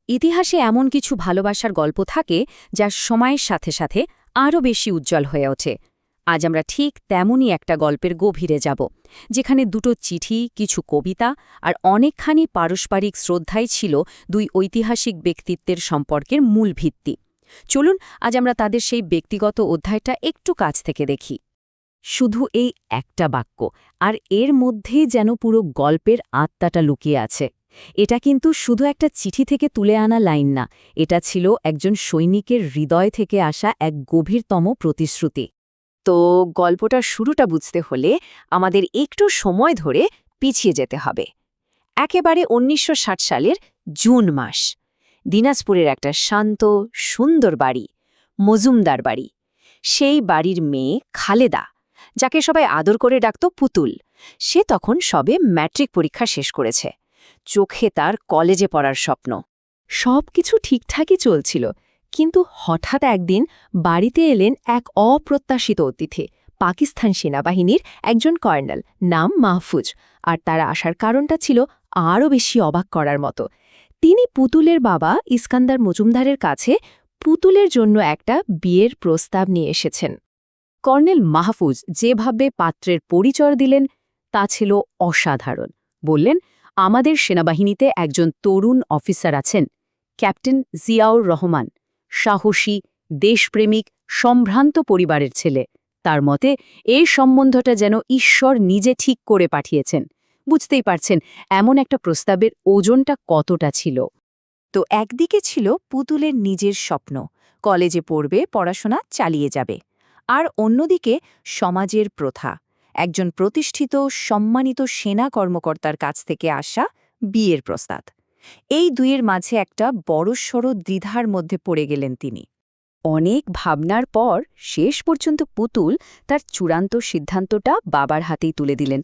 ইতিহাসে এমন কিছু ভালোবাসার গল্প থাকে যা সময়ের সাথে সাথে আরও বেশি উজ্জ্বল হয়ে ওঠে। আজ আমরা ঠিক তেমনই একটা গল্পের গভীরে যাব, যেখানে দুটো চিঠি, কিছু কবিতা আর অনেকখানি পারস্পরিক শ্রদ্ধাই ছিল দুই ঐতিহাসিক ব্যক্তিত্বের সম্পর্কের মূল ভিত্তি। চলুন আজ আমরা তাদের সেই ব্যক্তিগত অধ্যায়টা একটু কাছ থেকে দেখি। শুধু এই একটা বাক্য, আর এর মধ্যেই যেন পুরো গল্পের আত্মাটা লুকিয়ে আছে। এটা কিন্তু শুধু একটা চিঠি থেকে তুলে আনা লাইন না, এটা ছিল একজন সৈনিকের হৃদয় থেকে আসা এক গভীরতম প্রতিশ্রুতি। তো গল্পটার শুরুটা বুঝতে হলে আমাদের একটু সময় ধরে পিছিয়ে যেতে হবে। একেবারে ১৯৬০ সালের জুন মাস। দিনাজপুরের একটা শান্ত, সুন্দর বাড়ি, মজুমদার বাড়ি। সেই বাড়ির মেয়ে খালেদা, যাকে সবাই আদর করে ডাকত পুতুল, সে তখন সবে ম্যাট্রিক পরীক্ষা শেষ করেছে। চোখে তার কলেজে পড়ার স্বপ্ন। সবকিছু ঠিকঠাকই চলছিল, কিন্তু হঠাৎ একদিন বাড়িতে এলেন এক অপ্রত্যাশিত অতিথি, পাকিস্তান সেনাবাহিনীর একজন কর্নেল, নাম মাহফুজ। আর তার আসার কারণটা ছিল আরও বেশি অবাক করার মতো। তিনি পুতুলের বাবা ইস্কান্দার মজুমদারের কাছে পুতুলের জন্য একটা বিয়ের প্রস্তাব নিয়ে এসেছেন। কর্নেল মাহফুজ যেভাবে পাত্রের পরিচয় দিলেন তা ছিল অসাধারণ। বললেন, আমাদের সেনাবাহিনীতে একজন তরুণ অফিসার আছেন, ক্যাপ্টেন জিয়াউর রহমান, সাহসী, দেশপ্রেমিক, সম্ভ্রান্ত পরিবারের ছেলে। তার মতে এই সম্বন্ধটা যেন ঈশ্বর নিজে ঠিক করে পাঠিয়েছেন। বুঝতেই পারছেন এমন একটা প্রস্তাবের ওজনটা কতটা ছিল। তো একদিকে ছিল পুতুলের নিজের স্বপ্ন, কলেজে পড়বে, পড়াশোনা চালিয়ে যাবে। আর অন্যদিকে সমাজের প্রথা, একজন প্রতিষ্ঠিত, সম্মানিত সেনা কর্মকর্তার কাছ থেকে আসা বিয়ের প্রস্তাব। এই দুইয়ের মাঝে একটা বড়সড় দ্বিধার মধ্যে পড়ে গেলেন তিনি। অনেক ভাবনার পর শেষ পর্যন্ত পুতুল তার চূড়ান্ত সিদ্ধান্তটা বাবার হাতেই তুলে দিলেন।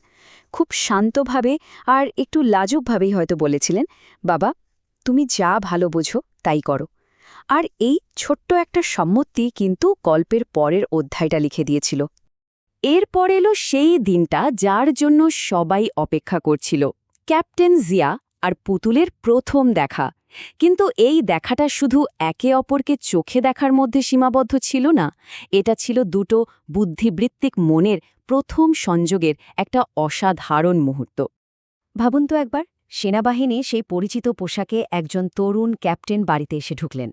খুব শান্তভাবে আর একটু লাজুকভাবেই হয়তো বলেছিলেন, বাবা, তুমি যা ভালো বোঝো তাই করো। আর এই ছোট্ট একটা সম্মতি কিন্তু গল্পের পরের অধ্যায়টা লিখে দিয়েছিল। এরপর এলো সেই দিনটা যার জন্য সবাই অপেক্ষা করছিল, ক্যাপ্টেন জিয়া আর পুতুলের প্রথম দেখা। কিন্তু এই দেখাটা শুধু একে অপরকে চোখে দেখার মধ্যে সীমাবদ্ধ ছিল না, এটা ছিল দুটো বুদ্ধিবৃত্তিক মনের প্রথম সংযোগের একটা অসাধারণ মুহূর্ত। ভাবুন তো একবার, সেনাবাহিনী সেই পরিচিত পোশাকে একজন তরুণ ক্যাপ্টেন বাড়িতে এসে ঢুকলেন।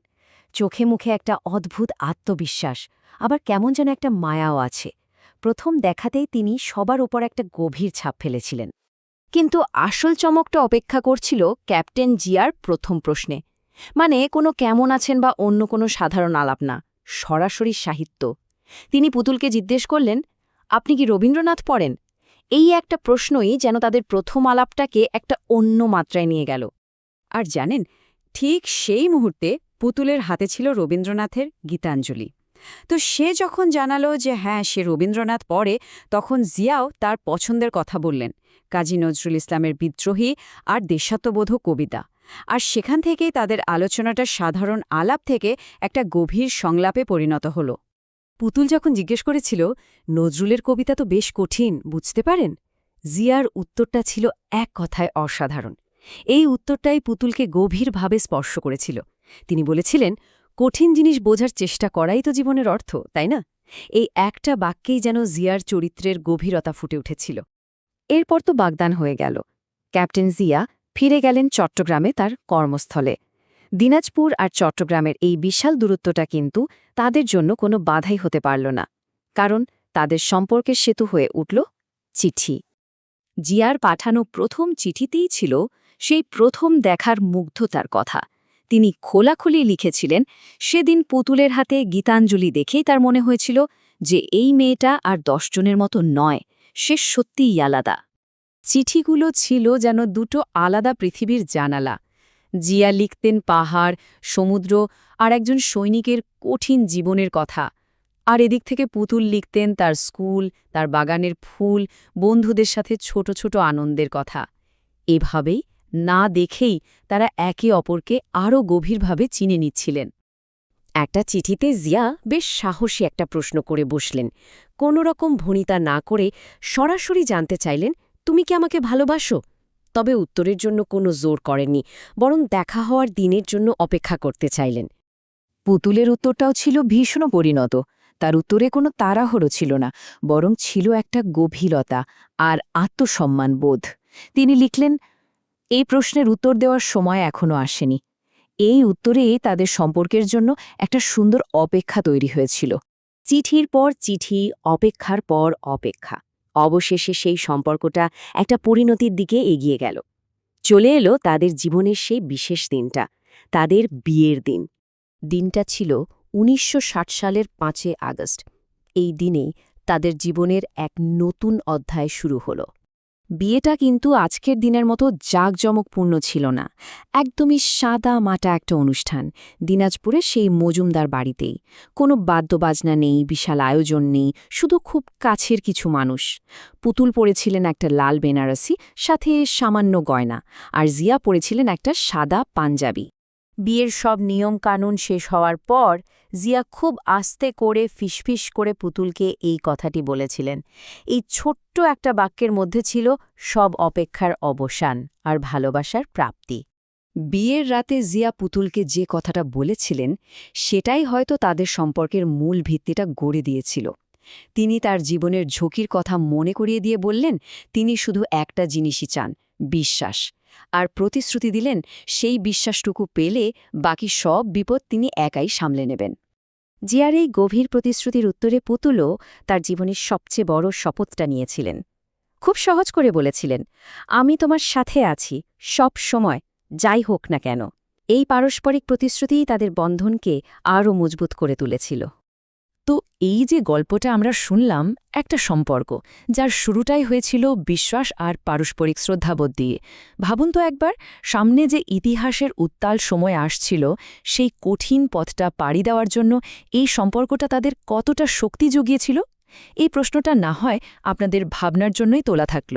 চোখে মুখে একটা অদ্ভুত আত্মবিশ্বাস, আবার কেমন যেন একটা মায়াও আছে। প্রথম দেখাতেই তিনি সবার ওপর একটা গভীর ছাপ ফেলেছিলেন। কিন্তু আসল চমকটা অপেক্ষা করছিল ক্যাপ্টেন জিয়ার প্রথম প্রশ্নে। মানে কোনো কেমন আছেন বা অন্য কোনো সাধারণ আলাপ না, সরাসরি সাহিত্য। তিনি পুতুলকে জিজ্ঞেস করলেন, আপনি কি রবীন্দ্রনাথ পড়েন? এই একটা প্রশ্নই যেন তাদের প্রথম আলাপটাকে একটা অন্য মাত্রায় নিয়ে গেল। আর জানেন, ঠিক সেই মুহূর্তে পুতুলের হাতে ছিল রবীন্দ্রনাথের গীতাঞ্জলি। তো সে যখন জানালো যে হ্যাঁ, সে রবীন্দ্রনাথ পড়ে, তখন জিয়াও তার পছন্দের কথা বললেন, কাজী নজরুল ইসলামের বিদ্রোহী আর দেশাত্মবোধক কবিতা। আর সেখান থেকেই তাদের আলোচনাটা সাধারণ আলাপ থেকে একটা গভীর সংলাপে পরিণত হল। পুতুল যখন জিজ্ঞেস করেছিল, নজরুলের কবিতা তো বেশ কঠিন, বুঝতে পারেন? জিয়ার উত্তরটা ছিল এক কথায় অসাধারণ। এই উত্তরটাই পুতুলকে গভীরভাবে স্পর্শ করেছিল। তিনি বলেছিলেন, কঠিন জিনিস বোঝার চেষ্টা করাই তো জীবনের অর্থ, তাই না? এই একটা বাক্যেই যেন জিয়ার চরিত্রের গভীরতা ফুটে উঠেছিল। এরপর তো বাগদান হয়ে গেল। ক্যাপ্টেন জিয়া ফিরে গেলেন চট্টগ্রামে তার কর্মস্থলে। দিনাজপুর আর চট্টগ্রামের এই বিশাল দূরত্বটা কিন্তু তাদের জন্য কোনো বাধাই হতে পারল না, কারণ তাদের সম্পর্কের সেতু হয়ে উঠল চিঠি। জিয়ার পাঠানো প্রথম চিঠিতেই ছিল সেই প্রথম দেখার মুগ্ধতার কথা। তিনি খোলাখুলি লিখেছিলেন, সেদিন পুতুলের হাতে গীতাঞ্জলি দেখেই তার মনে হয়েছিল যে এই মেয়েটা আর ১০ জনের মতো নয়, সে সত্যিই আলাদা। চিঠিগুলো ছিল যেন দুটো আলাদা পৃথিবীর জানালা। জিয়া লিখতেন পাহাড়, সমুদ্র আর একজন সৈনিকের কঠিন জীবনের কথা, আর এদিক থেকে পুতুল লিখতেন তার স্কুল, তার বাগানের ফুল, বন্ধুদের সাথে ছোট ছোট আনন্দের কথা। এভাবেই না দেখেই তারা একে অপরকে আরও গভীরভাবে চিনে নিচ্ছিলেন। একটা চিঠিতে জিয়া বেশ সাহসী একটা প্রশ্ন করে বসলেন। কোনো রকম ভনিতা না করে সরাসরি জানতে চাইলেন, তুমি কি আমাকে ভালোবাসো? তবে উত্তরের জন্য কোনো জোর করেননি, বরং দেখা হওয়ার দিনের জন্য অপেক্ষা করতে চাইলেন। পুতুলের উত্তরটাও ছিল ভীষণ পরিণত। তার উত্তরে কোনো তাড়াহুড়ো ছিল না, বরং ছিল একটা গভীরতা আর আত্মসম্মানবোধ। তিনি লিখলেন, এই প্রশ্নের উত্তর দেওয়ার সময় এখনো আসেনি। এই উত্তরে তাদের সম্পর্কের জন্য একটা সুন্দর অপেক্ষা তৈরি হয়েছিল। চিঠির পর চিঠি, অপেক্ষার পর অপেক্ষা। অবশেষে সেই সম্পর্কটা একটা পরিণতির দিকে এগিয়ে গেল। চলে এলো তাদের জীবনের সেই বিশেষ দিনটা, তাদের বিয়ের দিন। দিনটা ছিল ১৯৬০ সালের ৫ আগস্ট। এই দিনেই তাদের জীবনের এক নতুন অধ্যায় শুরু হলো। বিয়েটা কিন্তু আজকের দিনের মতো জাঁকজমকপূর্ণ ছিল না। একদমই সাদা মাটা একটা অনুষ্ঠান, দিনাজপুরে সেই মজুমদার বাড়িতেই। কোনো বাদ্যবাজনা নেই, বিশাল আয়োজন নেই, শুধু খুব কাছের কিছু মানুষ। পুতুল পরেছিলেন একটা লাল বেনারসি, সাথে সামান্য গয়না, আর জিয়া পরেছিলেন একটা সাদা পাঞ্জাবি। বিয়ের সব নিয়মকানুন শেষ হওয়ার পর জিয়া খুব আস্তে করে ফিসফিস করে পুতুলকে এই কথাটি বলেছিলেন। এই ছোট্ট একটা বাক্যের মধ্যে ছিল সব অপেক্ষার অবসান আর ভালোবাসার প্রাপ্তি। বিয়ের রাতে জিয়া পুতুলকে যে কথাটা বলেছিলেন, সেটাই হয়তো তাদের সম্পর্কের মূল ভিত্তিটা গড়ে দিয়েছিল। তিনি তার জীবনের ঝুঁকির কথা মনে করিয়ে দিয়ে বললেন, তিনি শুধু একটা জিনিসই চান, বিশ্বাস। আর প্রতিশ্রুতি দিলেন, সেই বিশ্বাসটুকু পেলে বাকি সব বিপদ তিনি একাই সামলে নেবেন। জিয়ার এই গভীর প্রতিশ্রুতির উত্তরে পুতুলও তার জীবনের সবচেয়ে বড় শপথটা নিয়েছিলেন। খুব সহজ করে বলেছিলেন, আমি তোমার সাথে আছি, সব সময়, যাই হোক না কেন। এই পারস্পরিক প্রতিশ্রুতিই তাদের বন্ধনকে আরও মজবুত করে তুলেছিল। তো এই যে গল্পটা আমরা শুনলাম, একটা সম্পর্ক যার শুরুটাই হয়েছিল বিশ্বাস আর পারস্পরিক শ্রদ্ধাবোধ দিয়ে। ভাবুন তো একবার, সামনে যে ইতিহাসের উত্তাল সময় আসছিল, সেই কঠিন পথটা পাড়ি দেওয়ার জন্য এই সম্পর্কটা তাদের কতটা শক্তি জুগিয়েছিল। এই প্রশ্নটা না হয় আপনাদের ভাবনার জন্যই তোলা থাকল।